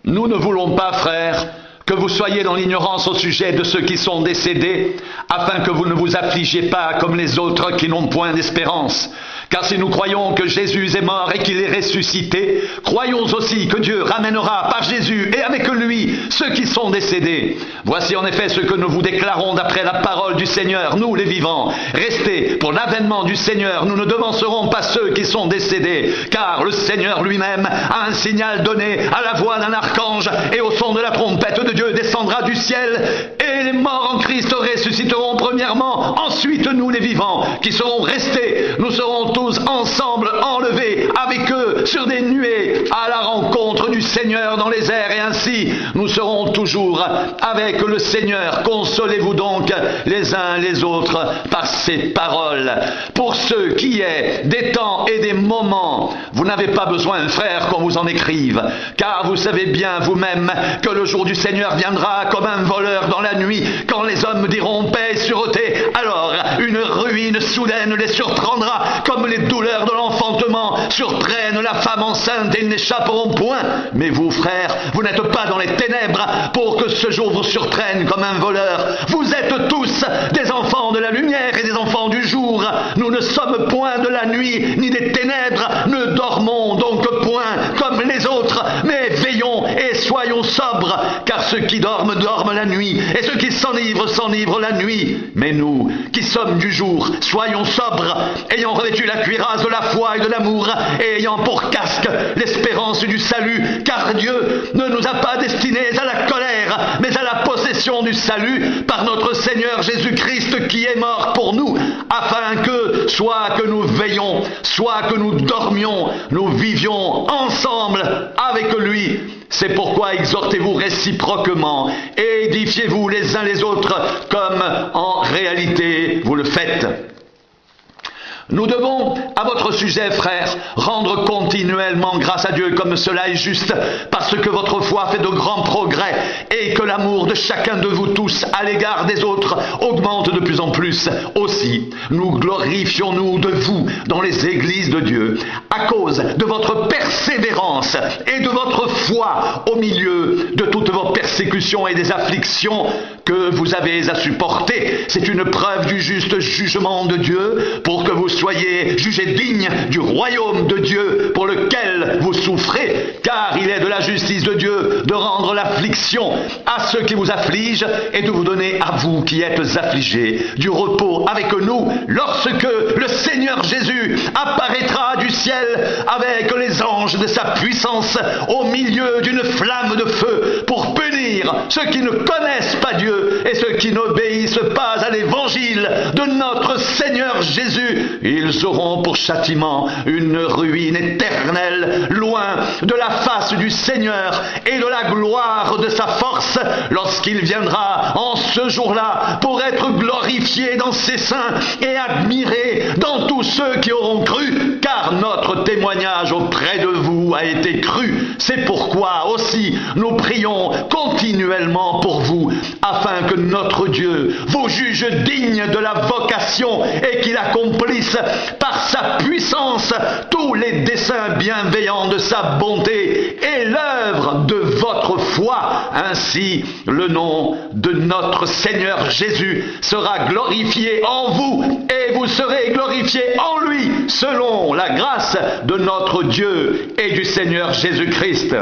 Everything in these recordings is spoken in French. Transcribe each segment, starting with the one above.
Nous ne voulons pas, frères, que vous soyez dans l'ignorance au sujet de ceux qui sont décédés, afin que vous ne vous affligiez pas comme les autres qui n'ont point d'espérance. Car si nous croyons que Jésus est mort et qu'il est ressuscité, croyons aussi que Dieu ramènera par Jésus et avec lui ceux qui sont décédés. Voici en effet ce que nous vous déclarons d'après la parole du Seigneur, nous les vivants. Restez pour l'avènement du Seigneur, nous ne devancerons pas ceux qui sont décédés, car le Seigneur lui-même a un signal donné à la voix d'un archange et au son de la trompette de Dieu descendra du ciel, et les morts en Christ ressusciteront premièrement, ensuite nous les vivants qui serons restés, nous serons tous ensemble enlevés avec eux sur des nuées à la rencontre du Seigneur dans les airs, et ainsi nous serons toujours avec le Seigneur. Consolez-vous donc les uns les autres par ces paroles. Pour ce qui est des temps et des moments, vous n'avez pas besoin, frères, qu'on vous en écrive, car vous savez bien vous-même que le jour du Seigneur viendra comme un voleur dans la nuit, quand les hommes diront paix et sûreté. Alors une ruine soudaine les surprendra, comme les douleurs de l'enfantement surprennent la femme enceinte, et ils n'échapperont point. Mais vous, frères, vous n'êtes pas dans les ténèbres pour que ce jour vous surprenne comme un voleur. Vous êtes tous des enfants de la lumière et des enfants du jour. Nous ne sommes point de la nuit ni des ténèbres. Ne dormons donc point comme les autres, mais veillons et soyons sobres, car ceux qui dorment, dorment la nuit, et ceux qui s'enivrent, s'enivrent la nuit. Mais nous, qui sommes du jour, soyons sobres, ayant revêtu la cuirasse de la foi et de l'amour, et ayant pour casque l'espérance du salut, car Dieu ne nous a pas destinés à la colère, mais à la possession du salut par notre Seigneur Jésus-Christ, qui est mort pour nous, afin que, soit que nous veillions, soit que nous dormions, nous vivions ensemble avec lui. C'est pourquoi exhortez-vous réciproquement et édifiez-vous les uns les autres, comme en réalité vous le faites. Nous devons, à votre sujet, frères, rendre continuellement grâce à Dieu comme cela est juste, parce que votre foi fait de grands progrès et que l'amour de chacun de vous tous à l'égard des autres augmente de plus en plus. Aussi, nous glorifions-nous de vous dans les églises de Dieu, à cause de votre persévérance et de votre foi au milieu de toutes vos persécutions et des afflictions que vous avez à supporter. C'est une preuve du juste jugement de Dieu pour que vous soyez jugés dignes du royaume de Dieu pour lequel vous souffrez, car il est de la justice de Dieu de rendre l'affliction à ceux qui vous affligent et de vous donner à vous qui êtes affligés du repos avec nous lorsque le Seigneur Jésus apparaîtra du ciel avec les anges de sa puissance au milieu d'une flamme de feu pour punir ceux qui ne connaissent pas Dieu et ceux qui n'obéissent pas à l'évangile de notre Seigneur Jésus. Ils auront pour châtiment une ruine éternelle, loin de la face du Seigneur et de la gloire de sa force, lorsqu'il viendra en ce jour-là pour être glorifié dans ses saints et admiré dans tous ceux qui auront cru, car notre témoignage auprès de vous a été cru. C'est pourquoi aussi nous prions continuellement pour vous, afin que notre Dieu vous juge digne de la vocation et qu'il accomplisse par sa puissance tous les desseins bienveillants de sa bonté et l'œuvre de votre foi. Ainsi, le nom de notre Seigneur Jésus sera glorifié en vous et vous serez glorifiés en lui, selon la grâce de notre Dieu et du Seigneur Jésus-Christ.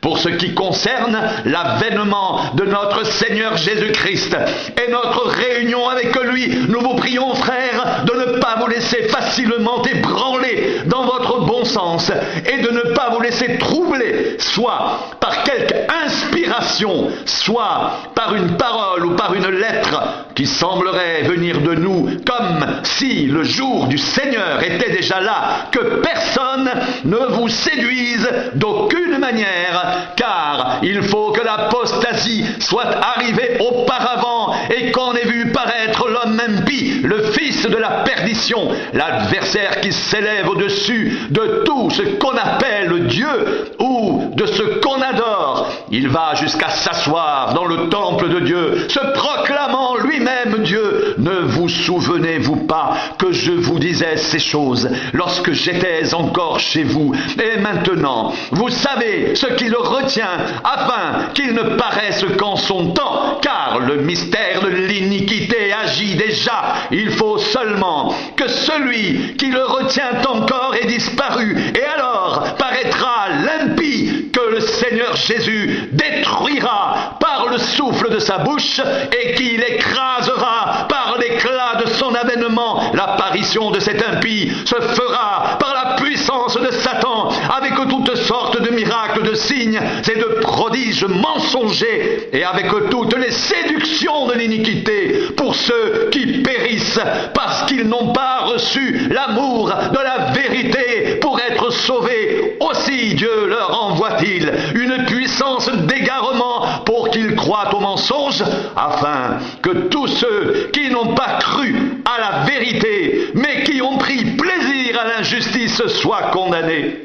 Pour ce qui concerne l'avènement de notre Seigneur Jésus-Christ et notre réunion avec lui, nous vous prions, frères, de ne pas vous laisser facilement ébranler dans votre bon sens et de ne pas vous laisser troubler, soit par quelque inspiration, soit par une parole ou par une lettre qui semblerait venir de nous, comme si le jour du Seigneur était déjà là, que personne ne vous séduise d'aucune manière, car il faut que l'apostasie soit arrivée auparavant et qu'on ait vu paraître l'homme impie, le fils de la perdition, l'adversaire qui s'élève au-dessus de tout ce qu'on appelle Dieu ou de ce qu'on adore. Il va jusqu'à s'asseoir dans le temple de Dieu, se proclamant lui-même Dieu. Ne vous souvenez-vous pas que je vous disais ces choses lorsque j'étais encore chez vous? Et maintenant, vous savez ce qui le retient, afin qu'il ne paraisse qu'en son temps, car le mystère de l'iniquité agit déjà. Il faut seulement que celui qui le retient encore ait disparu, et alors paraîtra l'impie que le Seigneur Jésus détruira par le souffle de sa bouche et qu'il écrasera par l'éclat de son avènement. L'apparition de cet impie se fera par la puissance de Satan, avec toutes sortes de miracles, de signes et de prodiges mensongers, et avec toutes les séductions de l'iniquité pour ceux qui périssent parce qu'ils n'ont pas reçu l'amour de la vérité pour être sauvés. Aussi Dieu leur envoie-t-il une puissance d'égarement pour qu'ils croient au mensonge, afin que tous ceux qui n'ont pas cru à la vérité, mais qui ont pris plaisir à l'injustice, soient condamnés.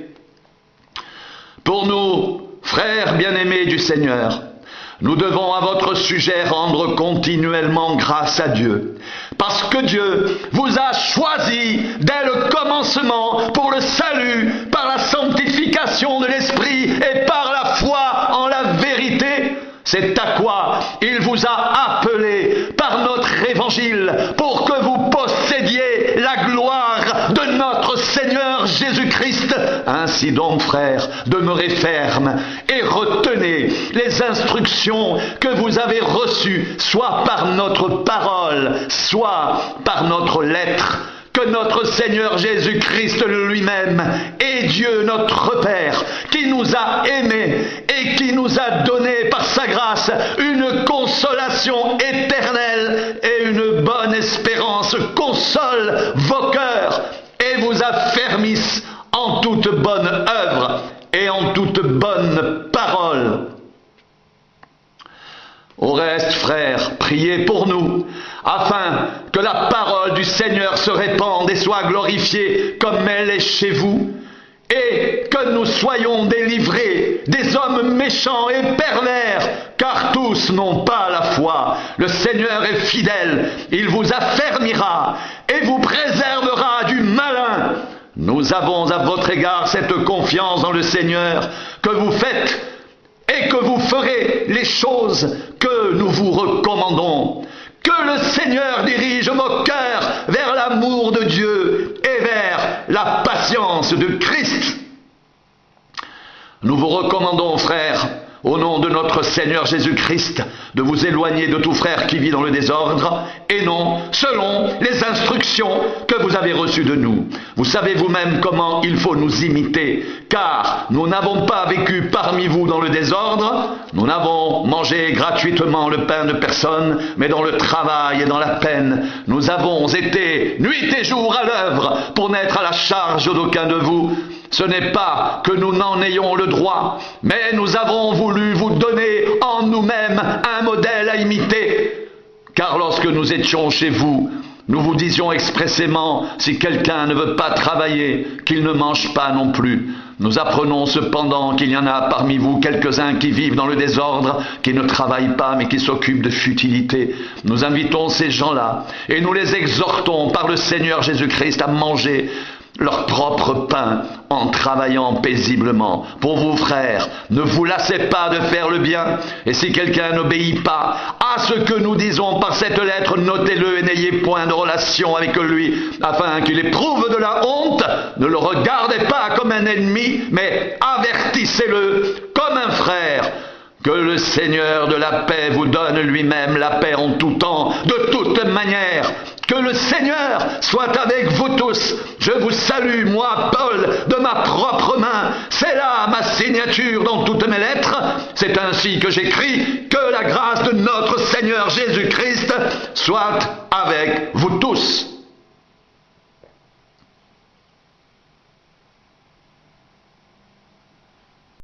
Pour nous, frères bien-aimés du Seigneur, nous devons à votre sujet rendre continuellement grâce à Dieu, parce que Dieu vous a choisi dès le commencement pour le salut, par la sanctification de l'Esprit et par la foi en la vérité. C'est à quoi il vous a appelé par notre évangile, pour que vous possédiez la gloire de notre Seigneur Jésus-Christ. Ainsi donc, frères, demeurez fermes et retenez les instructions que vous avez reçues, soit par notre parole, soit par notre lettre. Que notre Seigneur Jésus-Christ lui-même et Dieu notre Père, qui nous a aimés et qui nous a donné par sa grâce une consolation éternelle et une bonne espérance, console vos cœurs et vous affermisse en toute bonne œuvre et en toute bonne parole. Au reste, frères, priez pour nous, afin que la parole du Seigneur se répande et soit glorifiée comme elle est chez vous, et que nous soyons délivrés des hommes méchants et pervers, car tous n'ont pas la foi. Le Seigneur est fidèle, il vous affermira et vous préservera du malin. Nous avons à votre égard cette confiance dans le Seigneur, que vous faites et que vous ferez les choses que nous vous recommandons. Que le Seigneur dirige vos cœurs vers l'amour de Dieu et vers la patience de Christ. Nous vous recommandons, frères, au nom de notre Seigneur Jésus-Christ, de vous éloigner de tout frère qui vit dans le désordre, et non selon les instructions que vous avez reçues de nous. Vous savez vous-même comment il faut nous imiter, car nous n'avons pas vécu parmi vous dans le désordre, nous n'avons mangé gratuitement le pain de personne, mais dans le travail et dans la peine. Nous avons été nuit et jour à l'œuvre pour n'être à la charge d'aucun de vous. Ce n'est pas que nous n'en ayons le droit, mais nous avons voulu vous donner en nous-mêmes un modèle à imiter. Car lorsque nous étions chez vous, nous vous disions expressément, si quelqu'un ne veut pas travailler, qu'il ne mange pas non plus. Nous apprenons cependant qu'il y en a parmi vous quelques-uns qui vivent dans le désordre, qui ne travaillent pas mais qui s'occupent de futilités. Nous invitons ces gens-là et nous les exhortons par le Seigneur Jésus-Christ à manger leur propre pain en travaillant paisiblement. Pour vous, frères, ne vous lassez pas de faire le bien, et si quelqu'un n'obéit pas à ce que nous disons par cette lettre, notez-le et n'ayez point de relation avec lui, afin qu'il éprouve de la honte. Ne le regardez pas comme un ennemi, mais avertissez-le comme un frère. Que le Seigneur de la paix vous donne lui-même la paix en tout temps, de toute manière. Que le Seigneur soit avec vous tous. Je vous salue, moi, Paul, de ma propre main. C'est là ma signature dans toutes mes lettres. C'est ainsi que j'écris. Que la grâce de notre Seigneur Jésus-Christ soit avec vous tous.